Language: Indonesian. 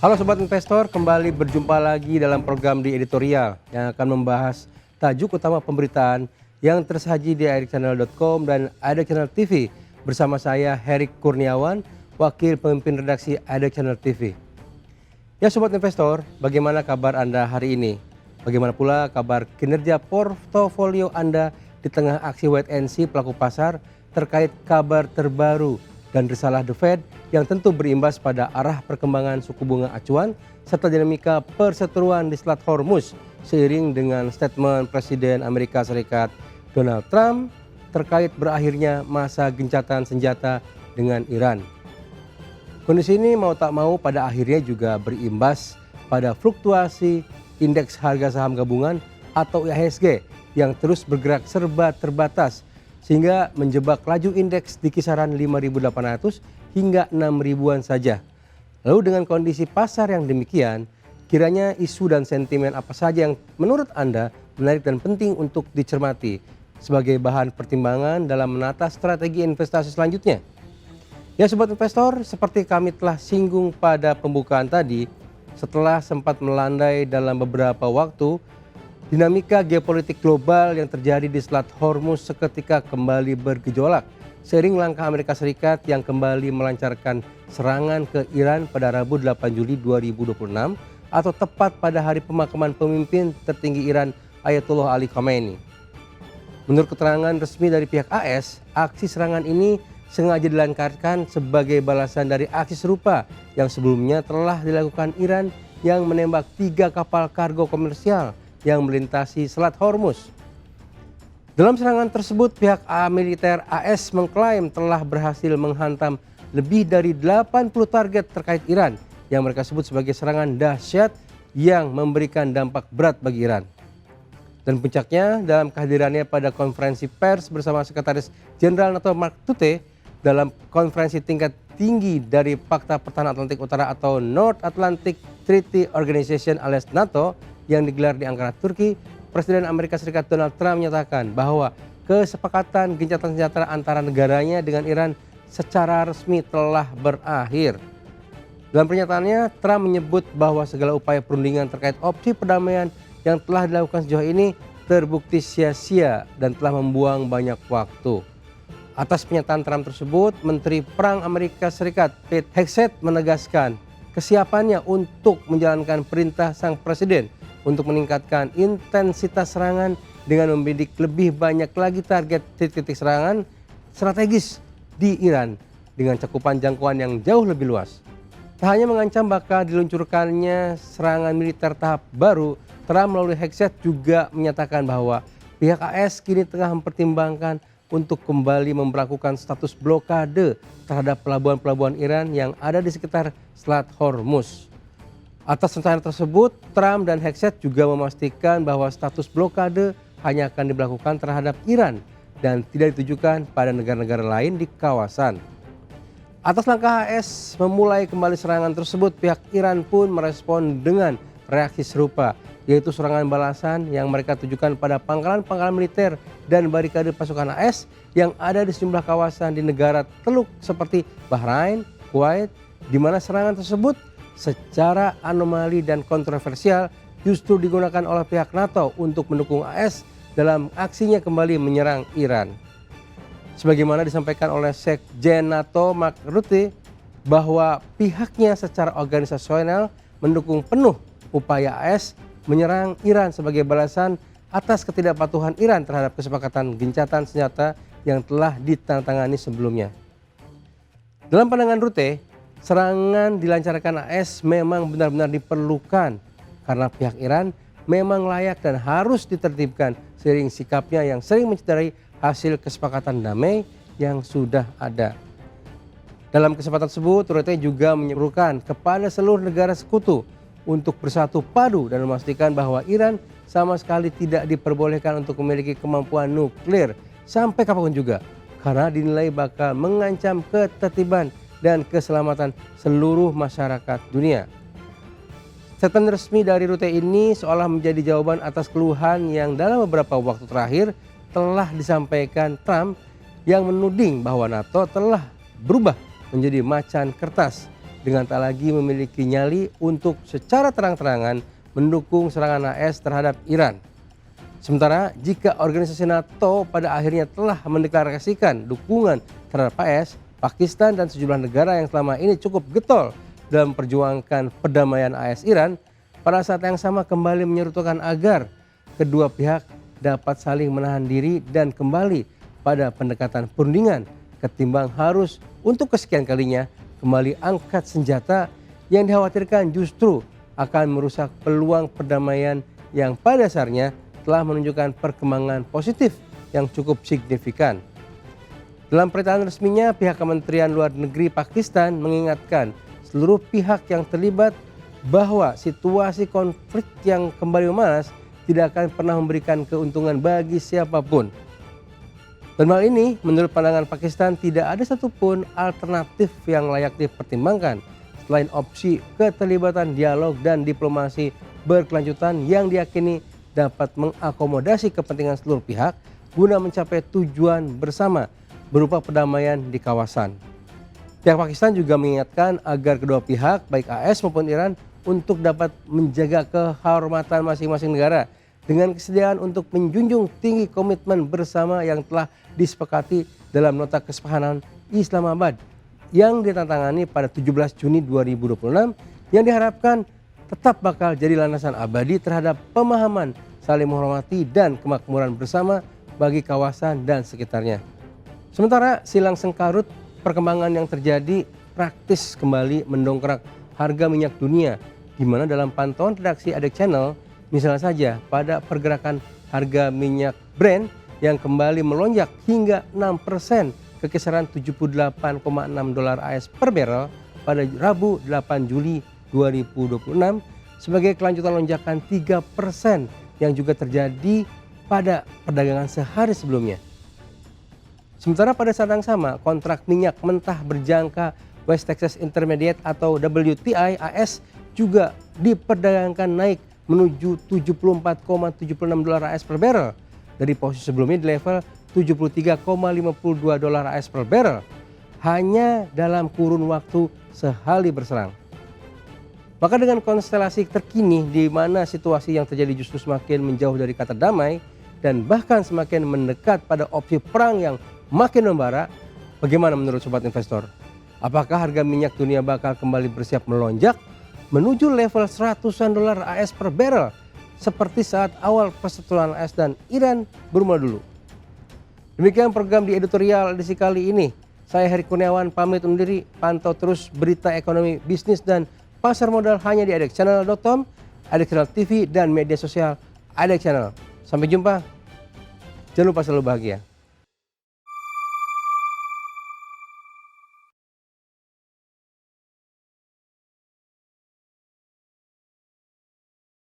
Halo Sobat Investor, kembali berjumpa lagi dalam program di editorial yang akan membahas tajuk utama pemberitaan yang tersaji di idxchannel.com dan idxchannel TV bersama saya Herik Kurniawan, Wakil Pemimpin Redaksi idxchannel TV. Ya Sobat Investor, bagaimana kabar Anda hari ini? Bagaimana pula kabar kinerja portofolio Anda di tengah aksi wait and see pelaku pasar terkait kabar terbaru dan risalah The Fed yang tentu berimbas pada arah perkembangan suku bunga acuan serta dinamika perseteruan di Selat Hormuz seiring dengan statement Presiden Amerika Serikat Donald Trump terkait berakhirnya masa gencatan senjata dengan Iran. Kondisi ini mau tak mau pada akhirnya juga berimbas pada fluktuasi indeks harga saham gabungan atau IHSG yang terus bergerak serba terbatas sehingga menjebak laju indeks di kisaran 5.800 hingga 6.000-an saja. Lalu dengan kondisi pasar yang demikian, kiranya isu dan sentimen apa saja yang menurut Anda menarik dan penting untuk dicermati sebagai bahan pertimbangan dalam menata strategi investasi selanjutnya? Ya Sobat Investor, seperti kami telah singgung pada pembukaan tadi, setelah sempat melandai dalam beberapa waktu, dinamika geopolitik global yang terjadi di Selat Hormuz seketika kembali bergejolak seiring langkah Amerika Serikat yang kembali melancarkan serangan ke Iran pada Rabu 8 Juli 2026 atau tepat pada hari pemakaman pemimpin tertinggi Iran Ayatollah Ali Khamenei. Menurut keterangan resmi dari pihak AS, aksi serangan ini sengaja dilancarkan sebagai balasan dari aksi serupa yang sebelumnya telah dilakukan Iran yang menembak 3 kapal kargo komersial yang melintasi Selat Hormuz. Dalam serangan tersebut, pihak militer AS mengklaim telah berhasil menghantam lebih dari 80 target terkait Iran yang mereka sebut sebagai serangan dahsyat yang memberikan dampak berat bagi Iran. Dan puncaknya dalam kehadirannya pada konferensi pers bersama Sekretaris Jenderal NATO Mark Rutte dalam konferensi tingkat tinggi dari Pakta Pertahanan Atlantik Utara atau North Atlantic Treaty Organization alias NATO yang digelar di Ankara, Turki, Presiden Amerika Serikat Donald Trump menyatakan bahwa kesepakatan gencatan senjata antara negaranya dengan Iran secara resmi telah berakhir. Dalam pernyataannya, Trump menyebut bahwa segala upaya perundingan terkait opsi perdamaian yang telah dilakukan sejauh ini terbukti sia-sia dan telah membuang banyak waktu. Atas pernyataan Trump tersebut, Menteri Perang Amerika Serikat Pete Hegseth menegaskan kesiapannya untuk menjalankan perintah sang presiden untuk meningkatkan intensitas serangan dengan membidik lebih banyak lagi target titik-titik serangan strategis di Iran dengan cakupan jangkauan yang jauh lebih luas. Tak hanya mengancam bakal diluncurkannya serangan militer tahap baru, Trump melalui Hegseth juga menyatakan bahwa pihak AS kini tengah mempertimbangkan untuk kembali memberlakukan status blokade terhadap pelabuhan-pelabuhan Iran yang ada di sekitar Selat Hormuz. Atas rencana tersebut, Trump dan Hegseth juga memastikan bahwa status blokade hanya akan diberlakukan terhadap Iran dan tidak ditujukan pada negara-negara lain di kawasan. Atas langkah AS memulai kembali serangan tersebut, pihak Iran pun merespon dengan reaksi serupa, yaitu serangan balasan yang mereka tujukan pada pangkalan-pangkalan militer dan barikade pasukan AS yang ada di sejumlah kawasan di negara Teluk seperti Bahrain, Kuwait, di mana serangan tersebut secara anomali dan kontroversial justru digunakan oleh pihak NATO untuk mendukung AS dalam aksinya kembali menyerang Iran. Sebagaimana disampaikan oleh Sekjen NATO Mark Rutte bahwa pihaknya secara organisasional mendukung penuh upaya AS menyerang Iran sebagai balasan atas ketidakpatuhan Iran terhadap kesepakatan gencatan senjata yang telah ditandatangani sebelumnya. Dalam pandangan Rutte, serangan dilancarkan AS memang benar-benar diperlukan karena pihak Iran memang layak dan harus ditertibkan seiring sikapnya yang sering mencederai hasil kesepakatan damai yang sudah ada. Dalam kesempatan tersebut, Rutte juga menyerukan kepada seluruh negara sekutu untuk bersatu padu dan memastikan bahwa Iran sama sekali tidak diperbolehkan untuk memiliki kemampuan nuklir sampai kapanpun juga karena dinilai bakal mengancam ketertiban dan keselamatan seluruh masyarakat dunia. Statement resmi dari Rutte ini seolah menjadi jawaban atas keluhan yang dalam beberapa waktu terakhir telah disampaikan Trump yang menuding bahwa NATO telah berubah menjadi macan kertas dengan tak lagi memiliki nyali untuk secara terang-terangan mendukung serangan AS terhadap Iran. Sementara jika organisasi NATO pada akhirnya telah mendeklarasikan dukungan terhadap AS, Pakistan dan sejumlah negara yang selama ini cukup getol dalam memperjuangkan perdamaian AS Iran, pada saat yang sama kembali menyerukan agar kedua pihak dapat saling menahan diri dan kembali pada pendekatan perundingan ketimbang harus untuk kesekian kalinya kembali angkat senjata yang dikhawatirkan justru akan merusak peluang perdamaian yang pada dasarnya telah menunjukkan perkembangan positif yang cukup signifikan. Dalam pernyataan resminya, pihak Kementerian Luar Negeri Pakistan mengingatkan seluruh pihak yang terlibat bahwa situasi konflik yang kembali memanas tidak akan pernah memberikan keuntungan bagi siapapun. Dan hal ini, menurut pandangan Pakistan, tidak ada satupun alternatif yang layak dipertimbangkan selain opsi keterlibatan dialog dan diplomasi berkelanjutan yang diyakini dapat mengakomodasi kepentingan seluruh pihak guna mencapai tujuan bersama berupa perdamaian di kawasan. Pihak Pakistan juga mengingatkan agar kedua pihak, baik AS maupun Iran, untuk dapat menjaga kehormatan masing-masing negara dengan kesediaan untuk menjunjung tinggi komitmen bersama yang telah disepakati dalam Nota Kesepakatan Islamabad yang ditandatangani pada 17 Juni 2026 yang diharapkan tetap bakal jadi landasan abadi terhadap pemahaman saling menghormati dan kemakmuran bersama bagi kawasan dan sekitarnya. Sementara silang sengkarut perkembangan yang terjadi praktis kembali mendongkrak harga minyak dunia, di mana dalam pantauan redaksi Adek Channel, misalnya saja pada pergerakan harga minyak Brent yang kembali melonjak hingga 6% ke kisaran $78,6 AS per barrel pada Rabu 8 Juli 2026 sebagai kelanjutan lonjakan 3% yang juga terjadi pada perdagangan sehari sebelumnya. Sementara pada saat yang sama, kontrak minyak mentah berjangka West Texas Intermediate atau WTI AS juga diperdagangkan naik menuju $74,76 AS per barrel dari posisi sebelumnya di level $73,52 AS per barrel hanya dalam kurun waktu sehari berserang. Maka dengan konstelasi terkini di mana situasi yang terjadi justru semakin menjauh dari kata damai dan bahkan semakin mendekat pada opsi perang yang makin membara, bagaimana menurut sobat investor? Apakah harga minyak dunia bakal kembali bersiap melonjak menuju level $100 AS per barrel seperti saat awal perseteruan AS dan Iran bermula dulu? Demikian program di editorial edisi kali ini. Saya Heri Kurniawan pamit undur diri. Pantau terus berita ekonomi, bisnis dan pasar modal hanya di adekchannel.com, Adek Channel TV dan media sosial Adek Channel. Sampai jumpa. Jangan lupa selalu bahagia.